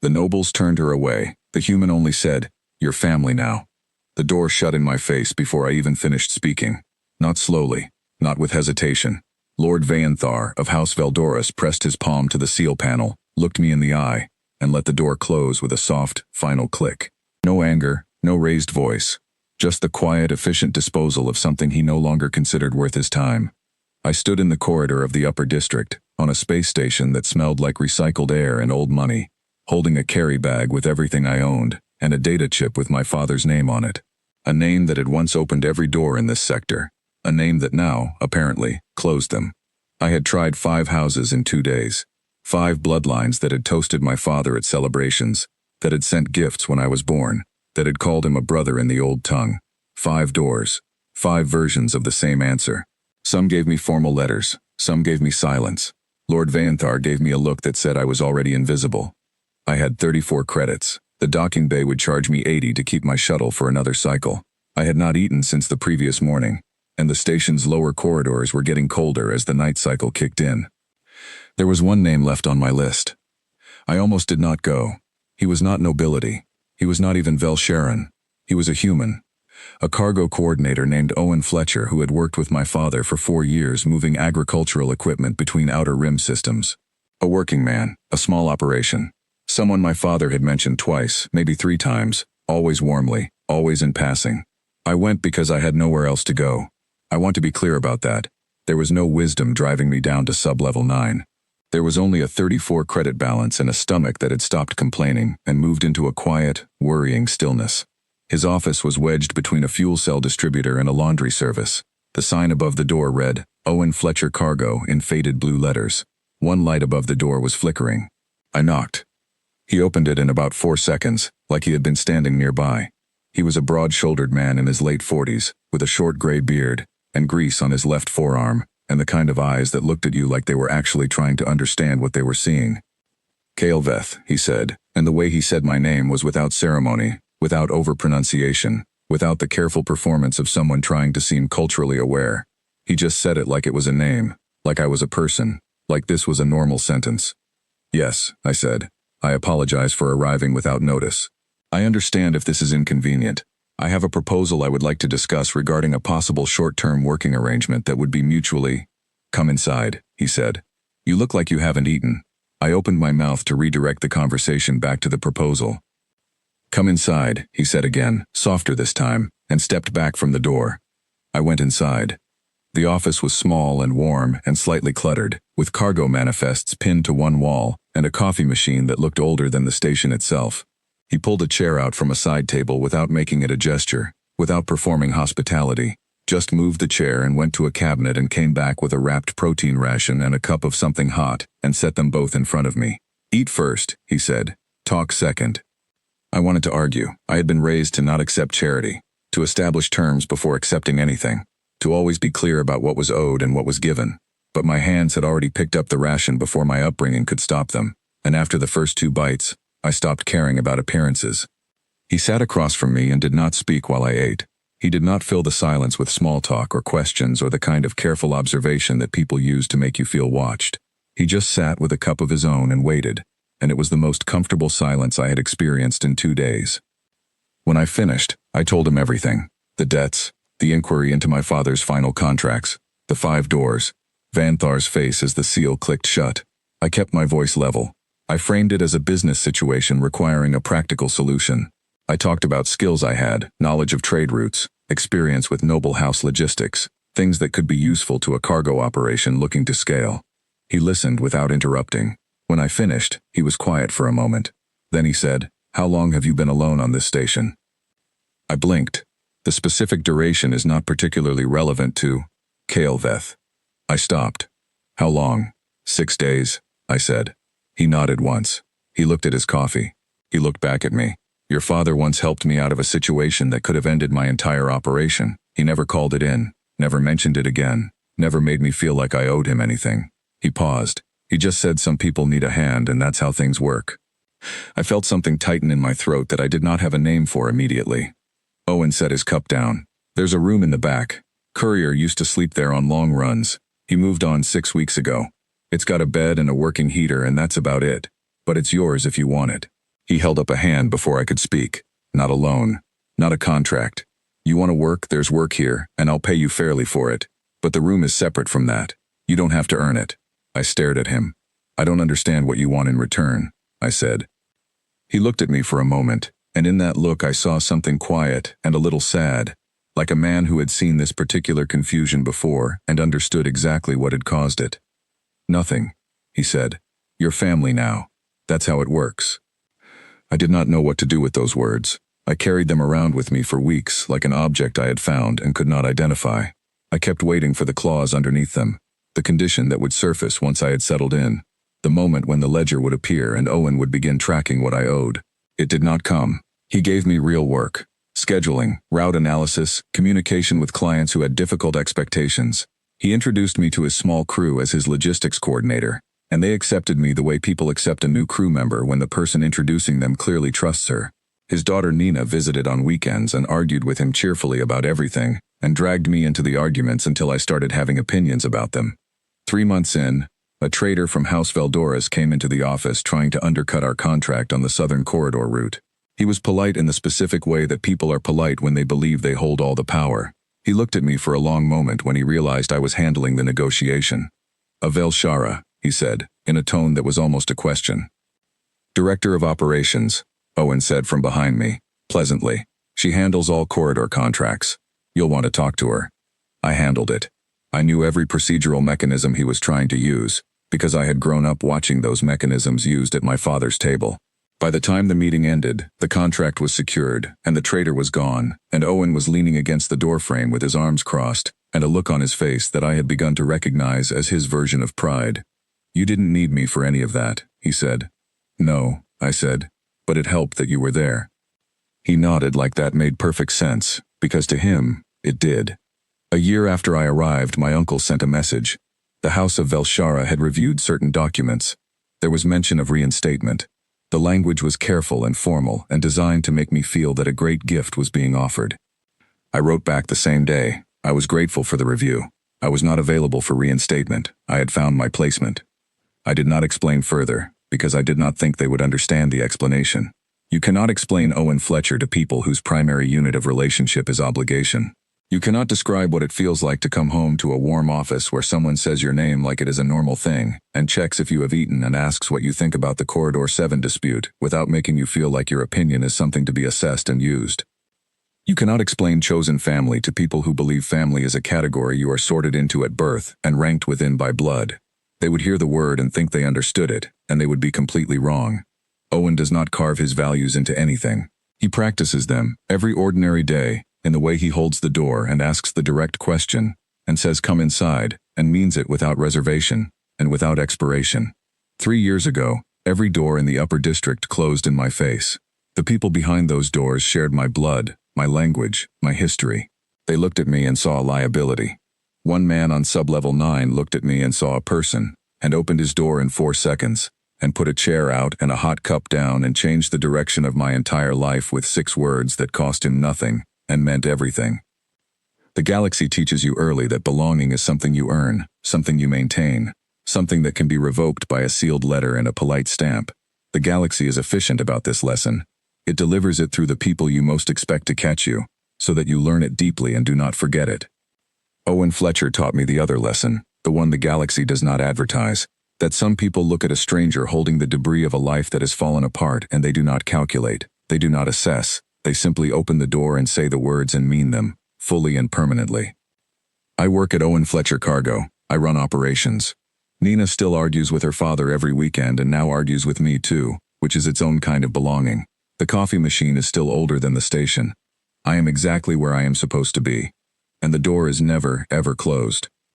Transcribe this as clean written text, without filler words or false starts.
The nobles turned her away. The human only said, "Your family now." The door shut in my face before I even finished speaking. Not slowly, not with hesitation. Lord Vayanthar of House Veldoris pressed his palm to the seal panel, looked me in the eye, and let the door close with a soft, final click. No anger, no raised voice. Just the quiet, efficient disposal of something he no longer considered worth his time. I stood in the corridor of the upper district, on a space station that smelled like recycled air and old money, holding a carry bag with everything I owned, and a data chip with my father's name on it. A name that had once opened every door in this sector. A name that now, apparently, closed them. I had tried 5 houses in 2 days. 5 bloodlines that had toasted my father at celebrations, that had sent gifts when I was born, that had called him a brother in the old tongue. 5 doors. 5 versions of the same answer. Some gave me formal letters, some gave me silence. Lord Vayanthar gave me a look that said I was already invisible. I had 34 credits. The docking bay would charge me 80 to keep my shuttle for another cycle. I had not eaten since the previous morning, and the station's lower corridors were getting colder as the night cycle kicked in. There was one name left on my list. I almost did not go. He was not nobility. He was not even Velsharan. He was a human. A cargo coordinator named Owen Fletcher who had worked with my father for 4 years moving agricultural equipment between outer rim systems. A working man, a small operation. Someone my father had mentioned twice, maybe 3 times, always warmly, always in passing. I went because I had nowhere else to go. I want to be clear about that. There was no wisdom driving me down to sub-level 9. There was only a 34 credit balance and a stomach that had stopped complaining and moved into a quiet, worrying stillness. His office was wedged between a fuel cell distributor and a laundry service. The sign above the door read, Owen Fletcher Cargo in faded blue letters. One light above the door was flickering. I knocked. He opened it in about 4 seconds, like he had been standing nearby. He was a broad-shouldered man in his late 40s, with a short gray beard, and grease on his left forearm, and the kind of eyes that looked at you like they were actually trying to understand what they were seeing. Kaelveth, he said, and the way he said my name was without ceremony, without overpronunciation, without the careful performance of someone trying to seem culturally aware. He just said it like it was a name, like I was a person, like this was a normal sentence. Yes, I said. I apologize for arriving without notice. I understand if this is inconvenient. I have a proposal I would like to discuss regarding a possible short-term working arrangement that would be mutually— Come inside, he said. You look like you haven't eaten. I opened my mouth to redirect the conversation back to the proposal. Come inside, he said again, softer this time, and stepped back from the door. I went inside. The office was small and warm and slightly cluttered, with cargo manifests pinned to one wall and a coffee machine that looked older than the station itself. He pulled a chair out from a side table without making it a gesture, without performing hospitality, just moved the chair and went to a cabinet and came back with a wrapped protein ration and a cup of something hot and set them both in front of me. Eat first, he said. Talk second. I wanted to argue. I had been raised to not accept charity, to establish terms before accepting anything, to always be clear about what was owed and what was given. But my hands had already picked up the ration before my upbringing could stop them, and after the first 2 bites, I stopped caring about appearances. He sat across from me and did not speak while I ate. He did not fill the silence with small talk or questions or the kind of careful observation that people use to make you feel watched. He just sat with a cup of his own and waited, and it was the most comfortable silence I had experienced in 2 days. When I finished, I told him everything. The debts, the inquiry into my father's final contracts, the 5 doors, Vanthar's face as the seal clicked shut. I kept my voice level. I framed it as a business situation requiring a practical solution. I talked about skills I had, knowledge of trade routes, experience with noble house logistics, things that could be useful to a cargo operation looking to scale. He listened without interrupting. When I finished, he was quiet for a moment. Then he said, "How long have you been alone on this station?" I blinked. The specific duration is not particularly relevant to Kaelveth. I stopped. How long? 6 days, I said. He nodded once. He looked at his coffee. He looked back at me. Your father once helped me out of a situation that could have ended my entire operation. He never called it in, never mentioned it again, never made me feel like I owed him anything. He paused. He just said some people need a hand and that's how things work. I felt something tighten in my throat that I did not have a name for immediately. Owen set his cup down. There's a room in the back. Courier used to sleep there on long runs. He moved on 6 weeks ago. It's got a bed and a working heater and that's about it. But it's yours if you want it. He held up a hand before I could speak. Not a loan. Not a contract. You want to work, there's work here, and I'll pay you fairly for it. But the room is separate from that. You don't have to earn it. I stared at him. I don't understand what you want in return, I said. He looked at me for a moment, and in that look I saw something quiet and a little sad, like a man who had seen this particular confusion before and understood exactly what had caused it. Nothing, he said. You're family now. That's how it works. I did not know what to do with those words. I carried them around with me for weeks like an object I had found and could not identify. I kept waiting for the clause underneath them, the condition that would surface once I had settled in, the moment when the ledger would appear and Owen would begin tracking what I owed. It did not come. He gave me real work. Scheduling, route analysis, communication with clients who had difficult expectations. He introduced me to his small crew as his logistics coordinator, and they accepted me the way people accept a new crew member when the person introducing them clearly trusts her. His daughter Nina visited on weekends and argued with him cheerfully about everything, and dragged me into the arguments until I started having opinions about them. 3 months in, a trader from House Veldoras came into the office trying to undercut our contract on the Southern Corridor route. He was polite in the specific way that people are polite when they believe they hold all the power. He looked at me for a long moment when he realized I was handling the negotiation. "A Velshara," he said, in a tone that was almost a question. "Director of Operations," Owen said from behind me, pleasantly. "She handles all corridor contracts. You'll want to talk to her." I handled it. I knew every procedural mechanism he was trying to use, because I had grown up watching those mechanisms used at my father's table. By the time the meeting ended, the contract was secured, and the trader was gone, and Owen was leaning against the doorframe with his arms crossed, and a look on his face that I had begun to recognize as his version of pride. "You didn't need me for any of that," he said. "No," I said, "but it helped that you were there." He nodded like that made perfect sense, because to him, it did. A year after I arrived, my uncle sent a message. The House of Velshara had reviewed certain documents. There was mention of reinstatement. The language was careful and formal and designed to make me feel that a great gift was being offered. I wrote back the same day. I was grateful for the review. I was not available for reinstatement. I had found my placement. I did not explain further, because I did not think they would understand the explanation. You cannot explain Owen Fletcher to people whose primary unit of relationship is obligation. You cannot describe what it feels like to come home to a warm office where someone says your name like it is a normal thing, and checks if you have eaten and asks what you think about the Corridor 7 dispute, without making you feel like your opinion is something to be assessed and used. You cannot explain chosen family to people who believe family is a category you are sorted into at birth and ranked within by blood. They would hear the word and think they understood it, and they would be completely wrong. Owen does not carve his values into anything. He practices them, every ordinary day, in the way he holds the door and asks the direct question, and says come inside, and means it without reservation, and without expiration. 3 years ago, every door in the upper district closed in my face. The people behind those doors shared my blood, my language, my history. They looked at me and saw a liability. One man on sub-level 9 looked at me and saw a person, and opened his door in 4 seconds, and put a chair out and a hot cup down and changed the direction of my entire life with 6 words that cost him nothing, and meant everything. The galaxy teaches you early that belonging is something you earn, something you maintain, something that can be revoked by a sealed letter and a polite stamp. The galaxy is efficient about this lesson. It delivers it through the people you most expect to catch you, so that you learn it deeply and do not forget it. Owen Fletcher taught me the other lesson, the one the galaxy does not advertise, that some people look at a stranger holding the debris of a life that has fallen apart and they do not calculate, they do not assess. They simply open the door and say the words and mean them, fully and permanently. I work at Owen Fletcher Cargo. I run operations. Nina still argues with her father every weekend and now argues with me too, which is its own kind of belonging. The coffee machine is still older than the station. I am exactly where I am supposed to be. And the door is never, ever closed.